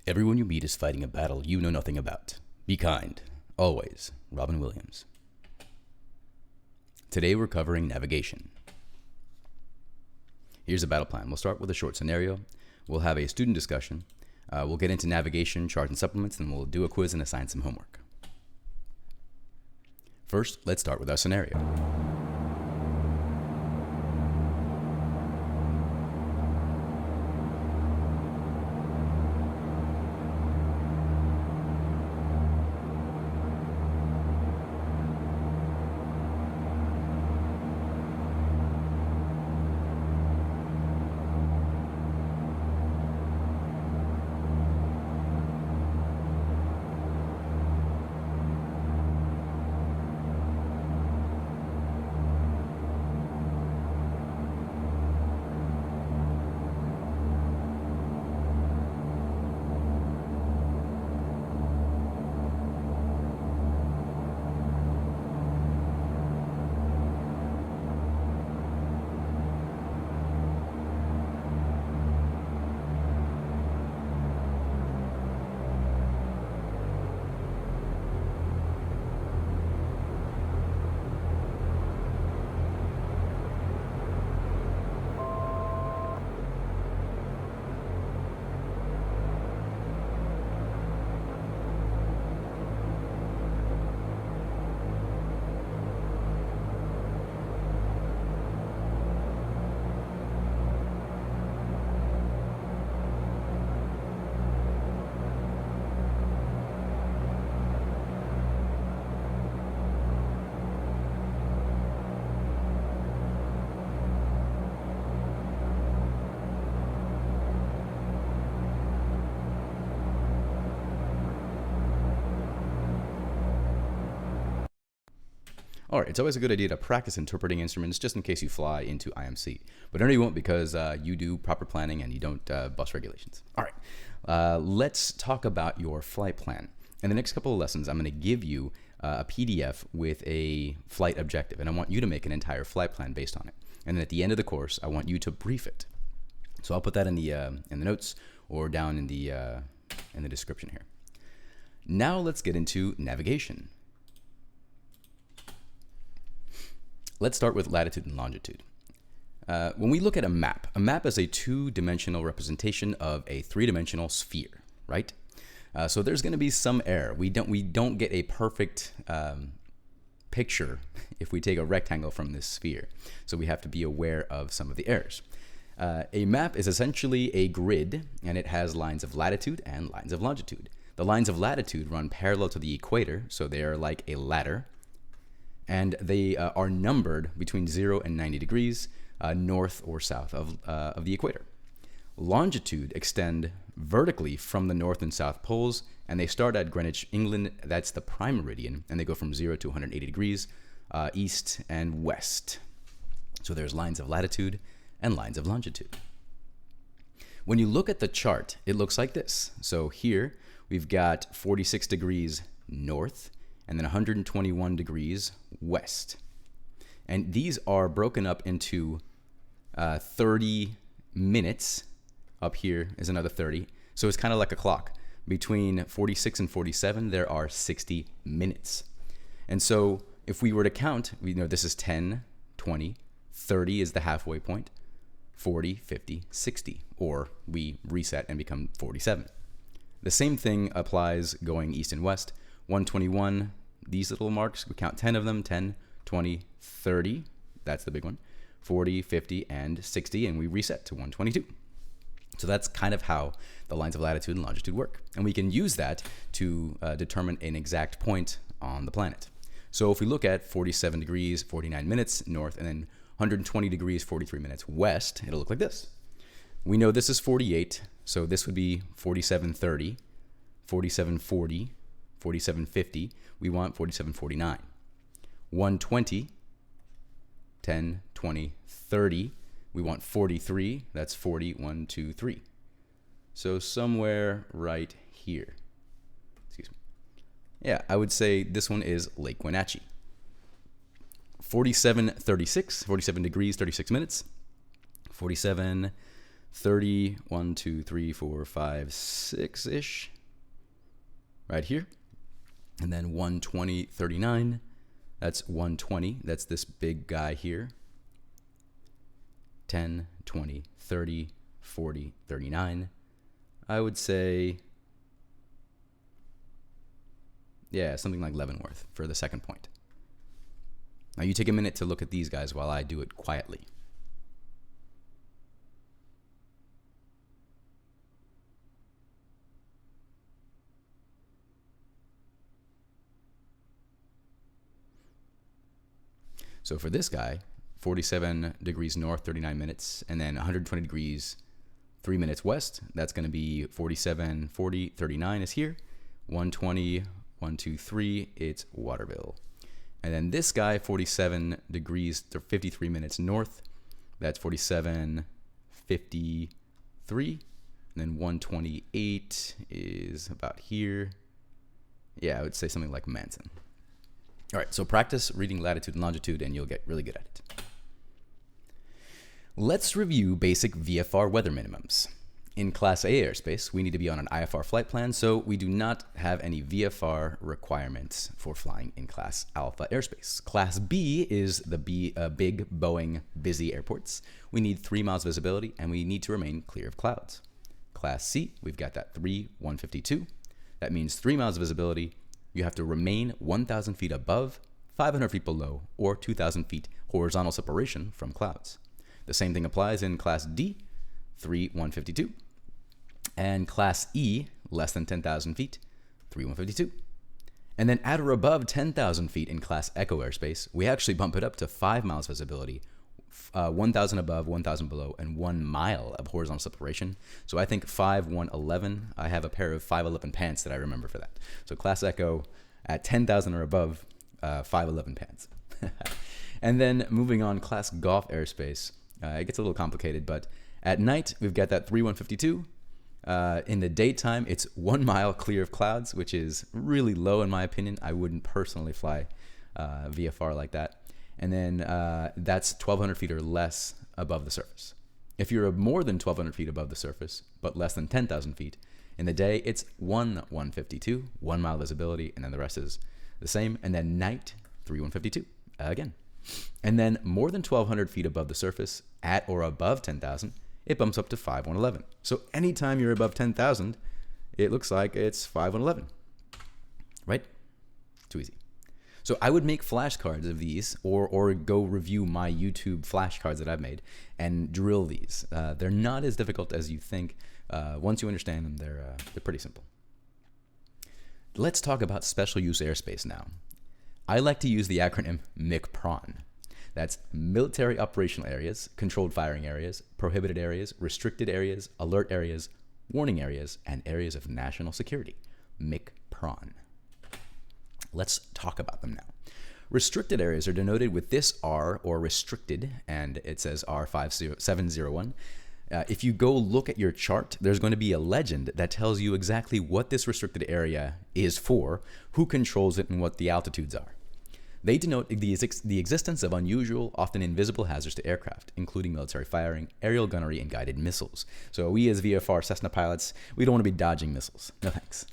Everyone you meet is fighting a battle you know nothing about. Be kind. Always. Robin Williams. Today we're covering navigation. Here's a battle plan. We'll start with a short scenario. We'll have a student discussion. We'll get into navigation, charts, and supplements, and we'll do a quiz and assign some homework. First, let's start with our scenario. All right, it's always a good idea to practice interpreting instruments just in case you fly into IMC. But I know you won't because you do proper planning and you don't bust regulations. All right, let's talk about your flight plan. In the next couple of lessons, I'm going to give you a PDF with a flight objective, and I want you to make an entire flight plan based on it. And then at the end of the course, I want you to brief it. So I'll put that in the notes or down in the description here. Now let's get into navigation. Let's start with latitude and longitude. When we look at a map is a two-dimensional representation of a three-dimensional sphere, right? So there's going to be some error. We don't get a perfect picture if we take a rectangle from this sphere. So we have to be aware of some of the errors. A map is essentially a grid, and it has lines of latitude and lines of longitude. The lines of latitude run parallel to the equator, so they are like a ladder. And they are numbered between 0 and 90 degrees north or south of the equator. Longitude extend vertically from the north and south poles, and they start at Greenwich, England. That's the prime meridian, and they go from 0 to 180 degrees east and west. So there's lines of latitude and lines of longitude. When you look at the chart, it looks like this. So here we've got 46 degrees north, and then 121 degrees west. And these are broken up into 30 minutes. Up here is another 30. So it's kind of like a clock. Between 46 and 47, there are 60 minutes. And so if we were to count, we know this is 10, 20, 30 is the halfway point, 40, 50, 60, or we reset and become 47. The same thing applies going east and west. 121, these little marks, we count 10 of them, 10, 20, 30, that's the big one, 40, 50, and 60, and we reset to 122. So that's kind of how the lines of latitude and longitude work. And we can use that to determine an exact point on the planet. So if we look at 47 degrees, 49 minutes north, and then 120 degrees, 43 minutes west, it'll look like this. We know this is 48, so this would be 4730, 4740, 4750, we want 4749. 120, 10, 20, 30, we want 43, that's 40, 1, 2, 3. So somewhere right here. Excuse me. Yeah, I would say this one is Lake Wenatchee. 47 degrees, 36 minutes. 47 30, 1, 2, 3, 4, 5, 6-ish, right here. And then 120, 39, that's 120, that's this big guy here. 10, 20, 30, 40, 39. I would say, yeah, something like Leavenworth for the second point. Now you take a minute to look at these guys while I do it quietly. So for this guy, 47 degrees north, 39 minutes, and then 120 degrees, 3 minutes west. That's going to be 47, 40, 39 is here. 120, 1, 2, 3, it's Waterville. And then this guy, 47 degrees, 53 minutes north. That's 47, 53. And then 128 is about here. Yeah, I would say something like Manson. All right, so practice reading latitude and longitude, and you'll get really good at it. Let's review basic VFR weather minimums. In Class A airspace, we need to be on an IFR flight plan, so we do not have any VFR requirements for flying in Class Alpha airspace. Class B is the big Boeing busy airports. We need 3 miles visibility, and we need to remain clear of clouds. Class C, we've got that 152. That means 3 miles visibility. You have to remain 1,000 feet above, 500 feet below, or 2,000 feet horizontal separation from clouds. The same thing applies in Class D, 152. And Class E, less than 10,000 feet, 152. And then at or above 10,000 feet in Class Echo airspace, we actually bump it up to 5 miles visibility, 1,000 above, 1,000 below, and 1 mile of horizontal separation. So I think 111. I have a pair of 511 pants that I remember for that. So Class Echo at 10,000 or above, 511 pants. And then moving on, Class Golf airspace. It gets a little complicated, but at night, we've got that 152. In the daytime, it's 1 mile clear of clouds, which is really low in my opinion. I wouldn't personally fly VFR like that. And then that's 1,200 feet or less above the surface. If you're more than 1,200 feet above the surface, but less than 10,000 feet, in the day, it's 152, 1 mile visibility, and then the rest is the same. And then night, 152, again. And then more than 1,200 feet above the surface, at or above 10,000, it bumps up to 111. So anytime you're above 10,000, it looks like it's 111, right? Too easy. So I would make flashcards of these, or go review my YouTube flashcards that I've made and drill these. They're not as difficult as you think. Once you understand them, they're pretty simple. Let's talk about special use airspace now. I like to use the acronym MICPRON. That's military operational areas, controlled firing areas, prohibited areas, restricted areas, alert areas, warning areas, and areas of national security. MICPRON. Let's talk about them now. Restricted areas are denoted with this R, or restricted, and it says R5701. If you go look at your chart, there's going to be a legend that tells you exactly what this restricted area is for, who controls it, and what the altitudes are. They denote the existence of unusual, often invisible hazards to aircraft, including military firing, aerial gunnery, and guided missiles. So we as VFR Cessna pilots, we don't want to be dodging missiles. No thanks.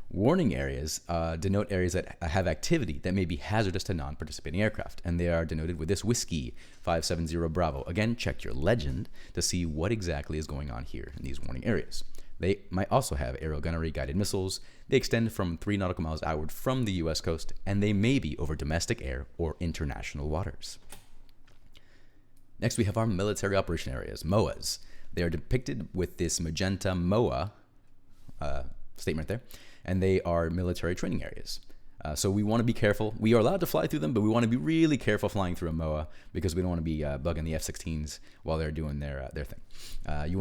Warning areas denote areas that have activity that may be hazardous to non-participating aircraft, and they are denoted with this whiskey 570 Bravo. Again, check your legend to see what exactly is going on here in these warning areas. They might also have aerial gunnery, guided missiles. They extend from 3 nautical miles outward from the U.S. coast, and they may be over domestic air or international waters. Next, we have our military operation areas, MOAs. They are depicted with this magenta MOA statement there, and they are military training areas. So we want to be careful. We are allowed to fly through them, but we want to be really careful flying through a MOA because we don't want to be bugging the F-16s while they're doing their thing. You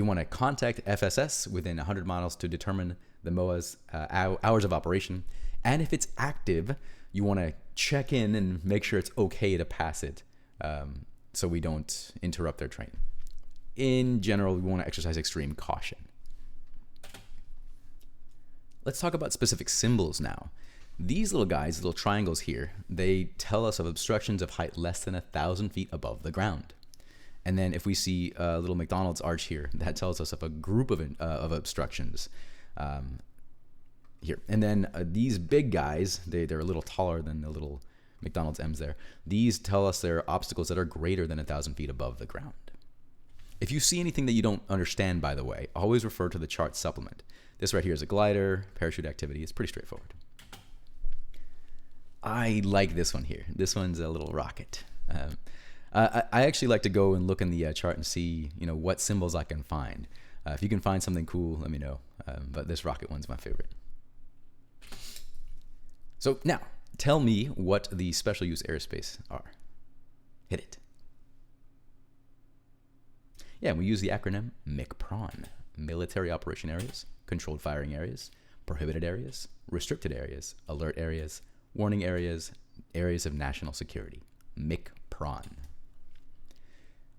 want to contact FSS within 100 miles to determine the MOA's hours of operation, and if it's active, you want to check in and make sure it's okay to pass it, so we don't interrupt their training. In general, we want to exercise extreme caution. Let's talk about specific symbols now. These little guys, little triangles here, they tell us of obstructions of height less than 1,000 feet above the ground. And then if we see a little McDonald's arch here, that tells us of a group of obstructions here. And then these big guys, they're a little taller than the little McDonald's M's there. These tell us they're obstacles that are greater than 1,000 feet above the ground. If you see anything that you don't understand, by the way, always refer to the chart supplement. This right here is a glider, parachute activity. It's pretty straightforward. I like this one here. This one's a little rocket. I actually like to go and look in the chart and see, what symbols I can find. If you can find something cool, let me know. But this rocket one's my favorite. So now, tell me what the special use airspace are. Hit it. Yeah, we use the acronym MCPRON. Military operation areas, controlled firing areas, prohibited areas, restricted areas, alert areas, warning areas, areas of national security. MCPRON.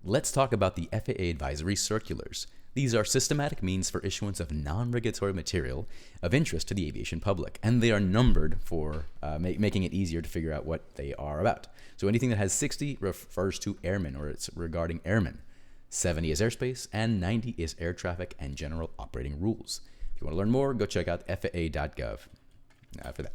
Let's talk about the FAA advisory circulars. These are systematic means for issuance of non-regulatory material of interest to the aviation public, and they are numbered for making it easier to figure out what they are about. So anything that has 60 refers to airmen, or it's regarding airmen. 70 is airspace, and 90 is air traffic and general operating rules. If you want to learn more, go check out faa.gov for that.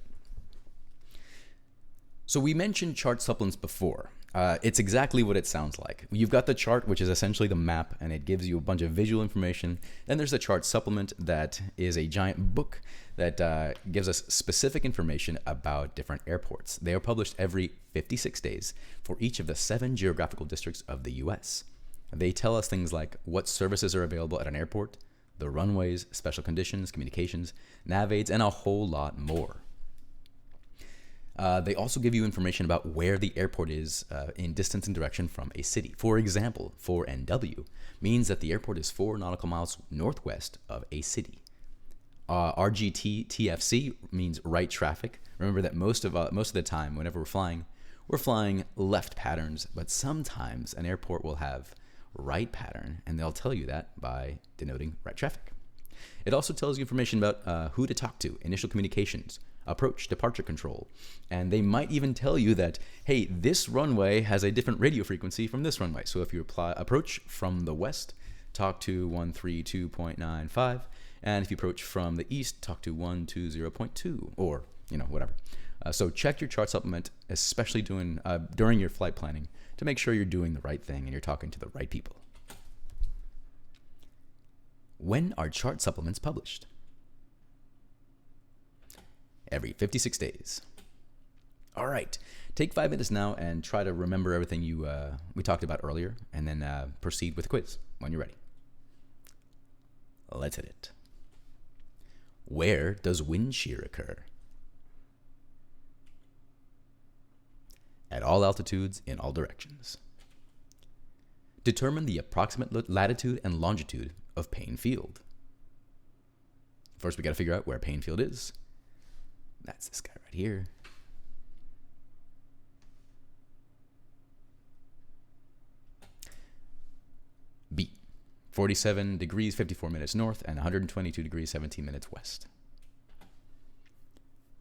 So we mentioned chart supplements before. It's exactly what it sounds like. You've got the chart, which is essentially the map, and it gives you a bunch of visual information. Then there's the chart supplement that is a giant book that gives us specific information about different airports. They are published every 56 days for each of the 7 geographical districts of the U.S. They tell us things like what services are available at an airport, the runways, special conditions, communications, nav aids, and a whole lot more. They also give you information about where the airport is in distance and direction from a city. For example, 4NW means that the airport is 4 nautical miles northwest of a city. RGT-TFC means right traffic. Remember that most of the time, whenever we're flying left patterns, but sometimes an airport will have right pattern, and they'll tell you that by denoting right traffic. It also tells you information about who to talk to, initial communications, approach, departure control, and they might even tell you that, hey, this runway has a different radio frequency from this runway. So if you approach from the west, talk to 132.95, and if you approach from the east, talk to 120.2, or whatever. So check your chart supplement, especially during your flight planning, to make sure you're doing the right thing and you're talking to the right people. When are chart supplements published? Every 56 days. All right, take 5 minutes now and try to remember everything we talked about earlier, and then proceed with the quiz when you're ready. Let's hit it. Where does wind shear occur? At all altitudes, in all directions. Determine the approximate latitude and longitude of Payne Field. First, we got to figure out where Payne Field is. That's this guy right here. B, 47 degrees, 54 minutes north, and 122 degrees, 17 minutes west.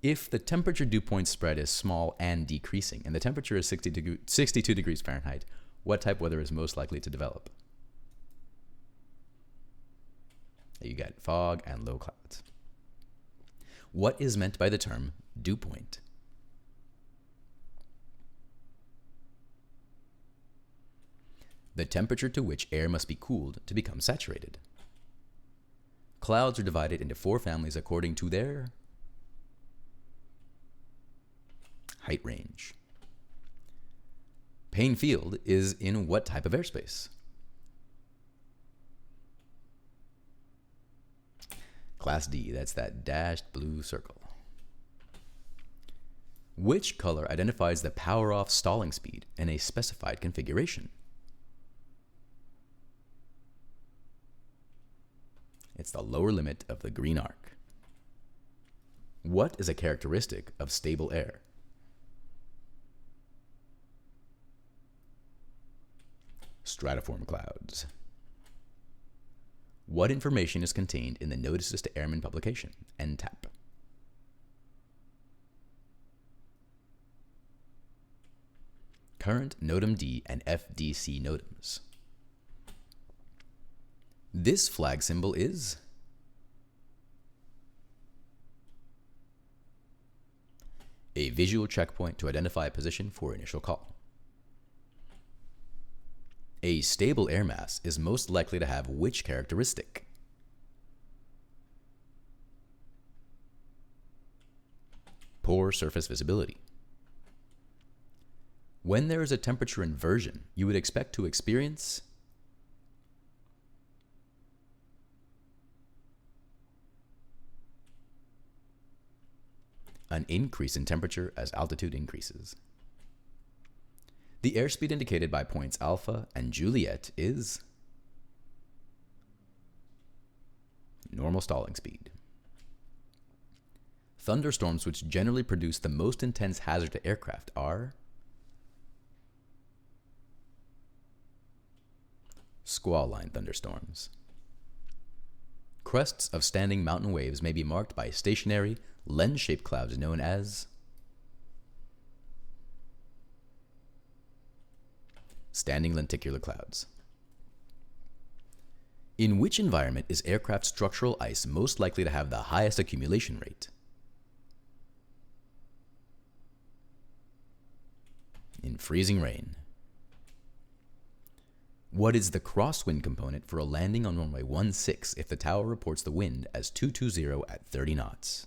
If the temperature dew point spread is small and decreasing, and the temperature is 62 degrees Fahrenheit, what type of weather is most likely to develop? You got fog and low clouds. What is meant by the term dew point? The temperature to which air must be cooled to become saturated. Clouds are divided into 4 families according to their height range. Payne Field is in what type of airspace? Class D, that's that dashed blue circle. Which color identifies the power-off stalling speed in a specified configuration? It's the lower limit of the green arc. What is a characteristic of stable air? Stratiform clouds. What information is contained in the Notices to Airmen publication, NTAP? Current NOTAM D and FDC NOTAMs. This flag symbol is a visual checkpoint to identify a position for initial call. A stable air mass is most likely to have which characteristic? Poor surface visibility. When there is a temperature inversion, you would expect to experience an increase in temperature as altitude increases. The airspeed indicated by points Alpha and Juliet is normal stalling speed. Thunderstorms which generally produce the most intense hazard to aircraft are squall line thunderstorms. Crests of standing mountain waves may be marked by stationary, lens-shaped clouds known as standing lenticular clouds. In which environment is aircraft structural ice most likely to have the highest accumulation rate? In freezing rain. What is the crosswind component for a landing on runway 16 if the tower reports the wind as 220 at 30 knots?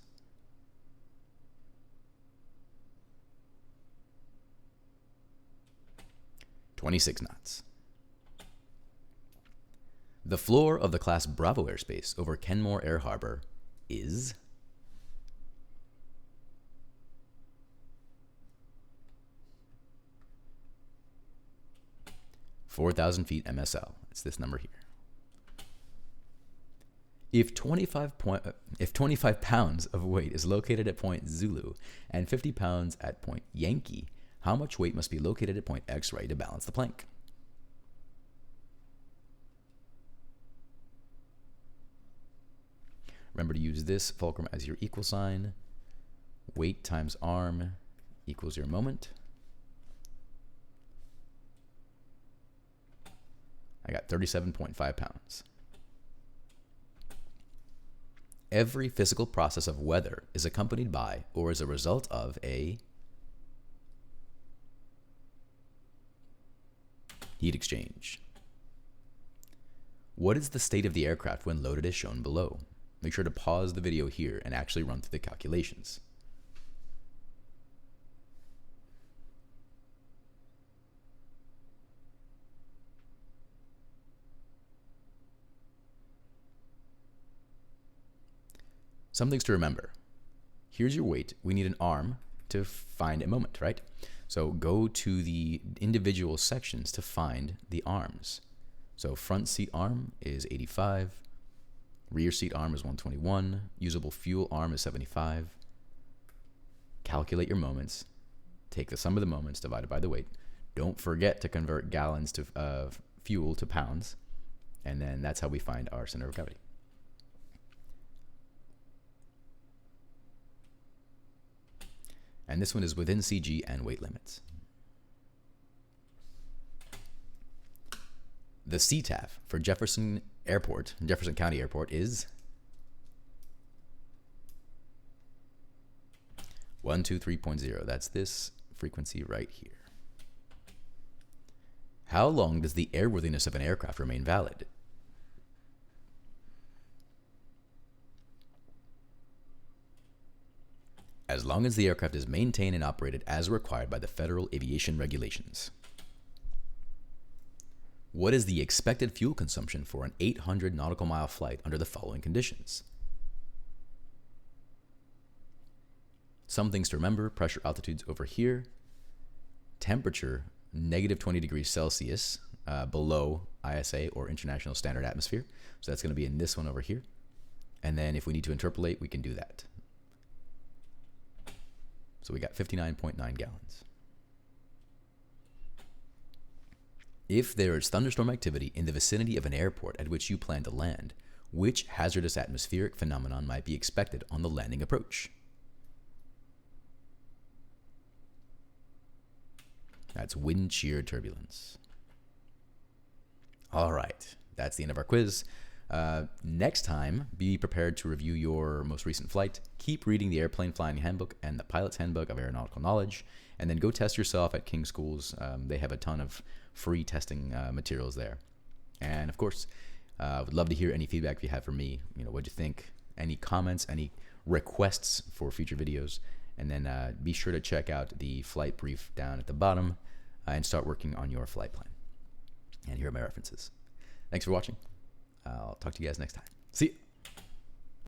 (26 knots). The floor of the class Bravo airspace over Kenmore Air Harbor is 4,000 feet MSL. It's this number here. If 25 pounds of weight is located at point Zulu and 50 pounds at point Yankee, how much weight must be located at point X-ray to balance the plank? Remember to use this fulcrum as your equal sign. Weight times arm equals your moment. I got 37.5 pounds. Every physical process of weather is accompanied by or is a result of a heat exchange. What is the state of the aircraft when loaded as shown below? Make sure to pause the video here and actually run through the calculations. Some things to remember. Here's your weight. We need an arm to find a moment, right? So go to the individual sections to find the arms. So front seat arm is 85. Rear seat arm is 121. Usable fuel arm is 75. Calculate your moments. Take the sum of the moments divided by the weight. Don't forget to convert gallons to fuel to pounds. And then that's how we find our center of gravity. And this one is within CG and weight limits. The CTAF for Jefferson County Airport is 123.0. That's this frequency right here. How long does the airworthiness of an aircraft remain valid? As long as the aircraft is maintained and operated as required by the Federal Aviation Regulations. What is the expected fuel consumption for an 800 nautical mile flight under the following conditions? Some things to remember: pressure altitudes over here, temperature negative 20 degrees Celsius below ISA or International Standard Atmosphere. So that's going to be in this one over here. And then if we need to interpolate, we can do that. So we got 59.9 gallons. If there is thunderstorm activity in the vicinity of an airport at which you plan to land, which hazardous atmospheric phenomenon might be expected on the landing approach? That's wind shear turbulence. All right, that's the end of our quiz. Next time, be prepared to review your most recent flight. Keep reading the Airplane Flying Handbook and the Pilot's Handbook of Aeronautical Knowledge, and then go test yourself at King Schools. They have a ton of free testing materials there. And of course, I would love to hear any feedback if you have for me. What'd you think? Any comments, any requests for future videos? And then be sure to check out the flight brief down at the bottom and start working on your flight plan. And here are my references. Thanks for watching. I'll talk to you guys next time. See ya.